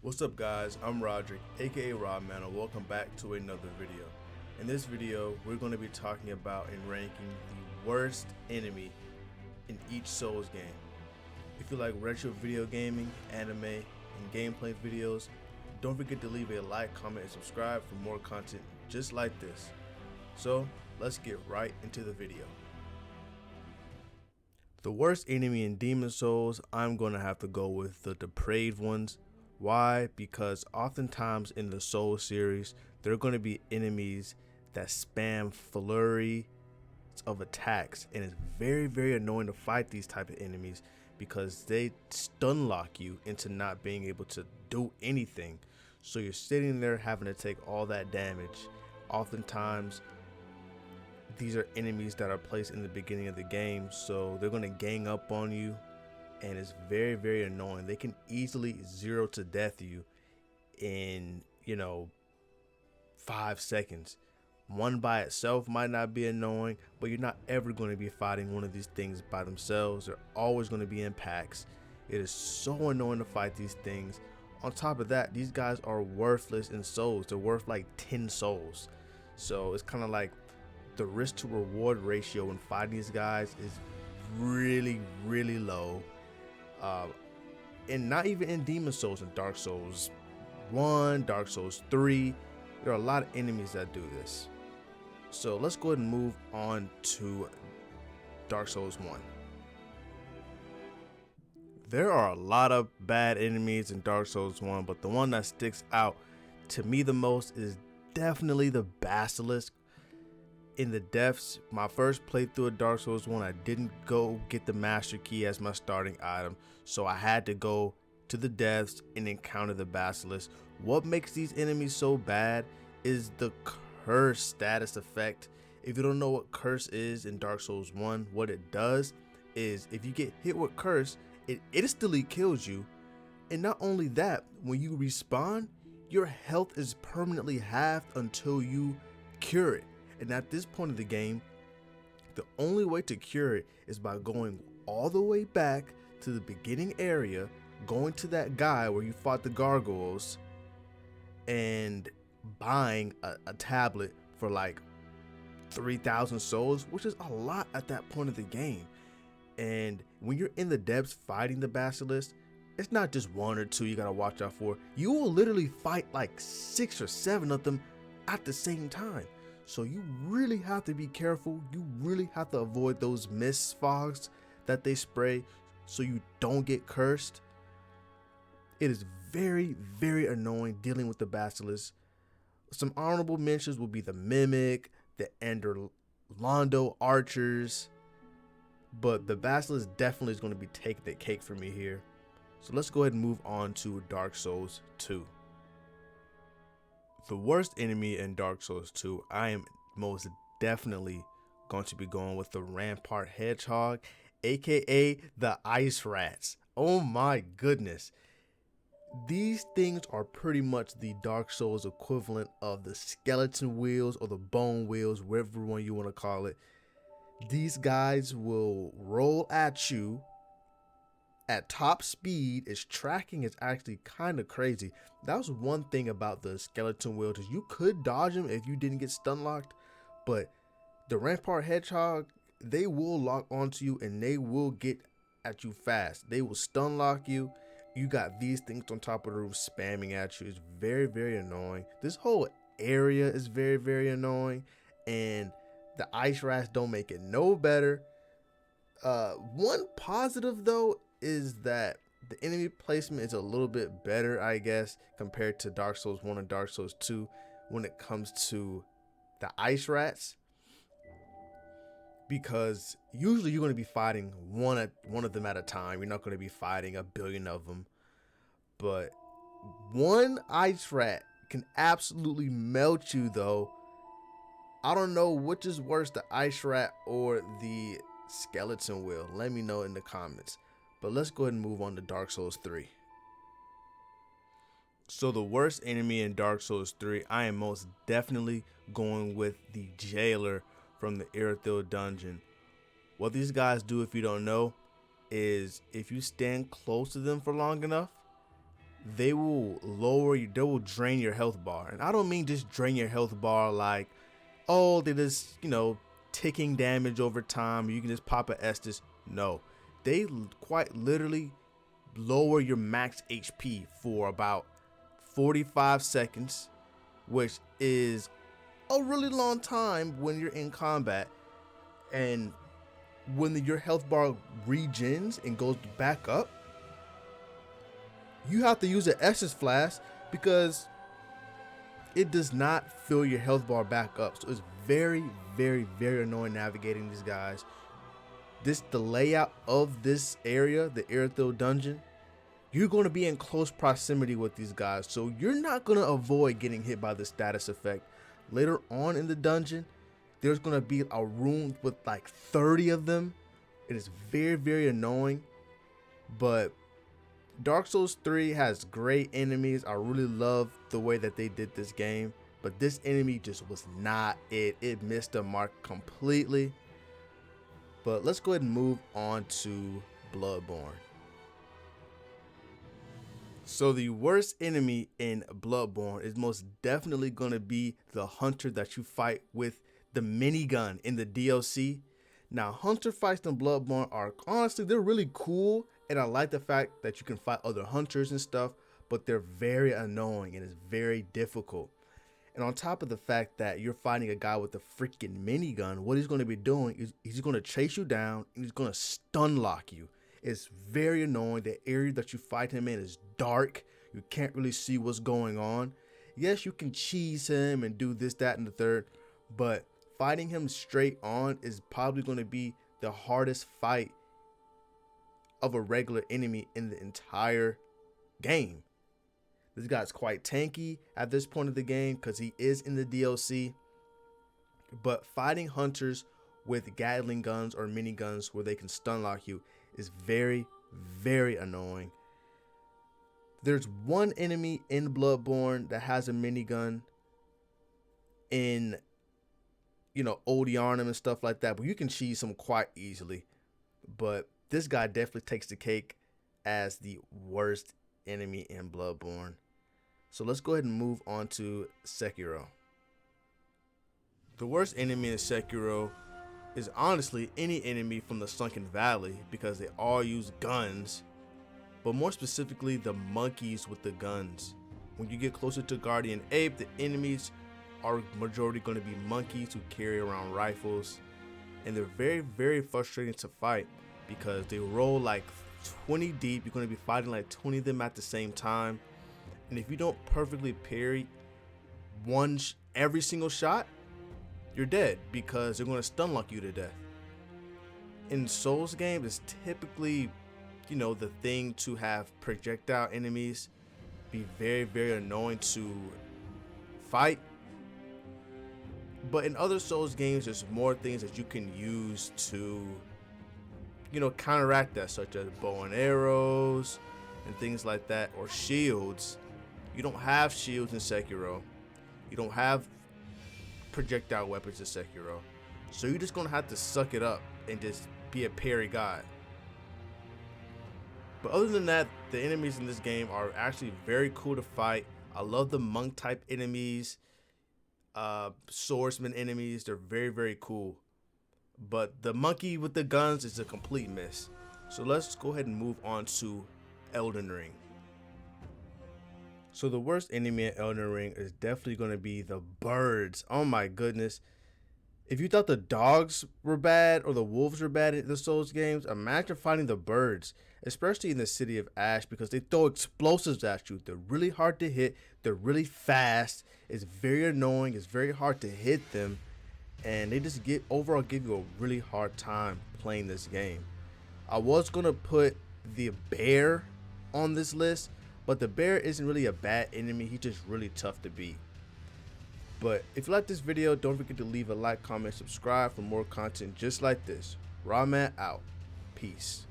What's up guys, I'm Roderick, aka Rodman, and welcome back to another video. In this video, we're going to be talking about and ranking the worst enemy in each Souls game. If you like retro video gaming, anime, and gameplay videos, don't forget to leave a like, comment, and subscribe for more content just like this. So, let's get right into the video. The worst enemy in Demon Souls, I'm going to have to go with the depraved ones. Why? Because oftentimes in the Soul series, there are going to be enemies that spam flurry of attacks, and it's very annoying to fight these type of enemies because they stun lock you into not being able to do anything. So you're sitting there having to take all that damage. Oftentimes these are enemies that are placed in the beginning of the game, so they're going to gang up on you, and it's very annoying. They can easily 0 to death you in 5 seconds. One by itself might not be annoying, but you're not ever going to be fighting one of these things by themselves. They're always going to be in packs. It is so annoying to fight these things. On top of that, these guys are worthless in souls. They're worth like 10 souls. So it's kind of like the risk to reward ratio when fighting these guys is really low. And not even in Demon Souls and Dark Souls 1, Dark Souls 3, there are a lot of enemies that do this. So let's go ahead and move on to Dark Souls 1. There are a lot of bad enemies in Dark Souls 1, but the one that sticks out to me the most is definitely the Basilisk. In the depths, my first playthrough of Dark Souls 1, I didn't go get the Master Key as my starting item, so I had to go to the depths and encounter the Basilisk. What makes these enemies so bad is the curse status effect. If you don't know what curse is in Dark Souls 1, what it does is if you get hit with curse, it instantly kills you. And not only that, when you respawn, your health is permanently halved until you cure it. And at this point of the game, the only way to cure it is by going all the way back to the beginning area, going to that guy where you fought the gargoyles, and buying a tablet for like 3,000 souls, which is a lot at that point of the game. And when you're in the depths fighting the Basilisk, it's not just 1 or 2 you gotta watch out for. You will literally fight like 6 or 7 of them at the same time. So you really have to be careful. You really have to avoid those mist fogs that they spray so you don't get cursed. It is very annoying dealing with the Basilisk. Some honorable mentions will be the Mimic, the Ender Londo archers, but the Basilisk definitely is going to be taking the cake for me here. So let's go ahead and move on to Dark Souls 2. The worst enemy in Dark Souls 2, I am most definitely going to be going with the Rampart Hedgehog, aka the Ice Rats. Oh my goodness. These things are pretty much the Dark Souls equivalent of the skeleton wheels or the bone wheels, whatever one you want to call it. These guys will roll at you at top speed. Its tracking is actually kind of crazy. That was one thing about the skeleton wheels, is you could dodge them if you didn't get stun locked, but the Rampart Hedgehog, they will lock onto you and they will get at you fast. They will stun lock you. You got these things on top of the roof spamming at you. It's very annoying. This whole area is very annoying, and the Ice Rats don't make it no better. One positive though is that the enemy placement is a little bit better, I guess, compared to Dark Souls 1 and Dark Souls 2 when it comes to the Ice Rats, because usually you're going to be fighting one of them at a time. You're not going to be fighting a billion of them, but one Ice Rat can absolutely melt you though. I don't know which is worse, the Ice Rat or the skeleton wheel. Let me know in the comments. But let's go ahead and move on to Dark Souls 3. So the worst enemy in Dark Souls 3, I am most definitely going with the jailer from the Irithyll dungeon. What these guys do, if you don't know, is if you stand close to them for long enough, they will drain your health bar. And I don't mean just drain your health bar like, oh, they just, ticking damage over time. You can just pop a Estus. No, they quite literally lower your max HP for about 45 seconds, which is a really long time when you're in combat. And when your health bar regens and goes back up, you have to use an Estus flask because it does not fill your health bar back up. So it's very, very, very annoying navigating these guys. The layout of this area, the Erythil dungeon, you're going to be in close proximity with these guys. So you're not going to avoid getting hit by the status effect. Later on in the dungeon, there's going to be a room with like 30 of them. It is very, very annoying. But Dark Souls 3 has great enemies. I really love the way that they did this game. But this enemy just was not it. It missed the mark completely. But let's go ahead and move on to Bloodborne. So the worst enemy in Bloodborne is most definitely going to be the hunter that you fight with the minigun in the DLC. Now, hunter fights in Bloodborne are honestly, they're really cool. And I like the fact that you can fight other hunters and stuff, but they're very annoying and it's very difficult. And on top of the fact that you're fighting a guy with a freaking minigun, what he's going to be doing is he's going to chase you down and he's going to stun lock you. It's very annoying. The area that you fight him in is dark. You can't really see what's going on. Yes, you can cheese him and do this, that, and the third, but fighting him straight on is probably going to be the hardest fight of a regular enemy in the entire game. This guy's quite tanky at this point of the game because he is in the DLC, but fighting hunters with Gatling guns or miniguns where they can stun lock you is very, very annoying. There's one enemy in Bloodborne that has a minigun in, Old Yarnum and stuff like that, but you can cheese him quite easily. But this guy definitely takes the cake as the worst enemy in Bloodborne. So let's go ahead and move on to Sekiro. The worst enemy in Sekiro is honestly any enemy from the Sunken Valley because they all use guns, but more specifically the monkeys with the guns. When you get closer to Guardian Ape, the enemies are majority going to be monkeys who carry around rifles, and they're very, very frustrating to fight because they roll like 20 deep. You're going to be fighting like 20 of them at the same time, and if you don't perfectly parry every single shot, you're dead because they're going to stun lock you to death. In Souls games, it's typically, the thing to have projectile enemies be very, very annoying to fight. But in other Souls games, there's more things that you can use to, counteract that, such as bow and arrows and things like that, or shields. You don't have shields in Sekiro. You don't have projectile weapons in Sekiro. So you're just gonna have to suck it up and just be a parry god. But other than that, the enemies in this game are actually very cool to fight. I love the monk type enemies, swordsman enemies. They're very, very cool. But the monkey with the guns is a complete miss. So let's go ahead and move on to Elden Ring. So the worst enemy in Elden Ring is definitely going to be the birds. Oh my goodness. If you thought the dogs were bad or the wolves were bad in the Souls games, imagine fighting the birds, especially in the City of Ash, because they throw explosives at you. They're really hard to hit. They're really fast. It's very annoying. It's very hard to hit them. And they just give you a really hard time playing this game. I was going to put the bear on this list, but the bear isn't really a bad enemy. He's just really tough to beat. But if you like this video, don't forget to leave a like, comment, subscribe for more content just like this. Rawman out. Peace.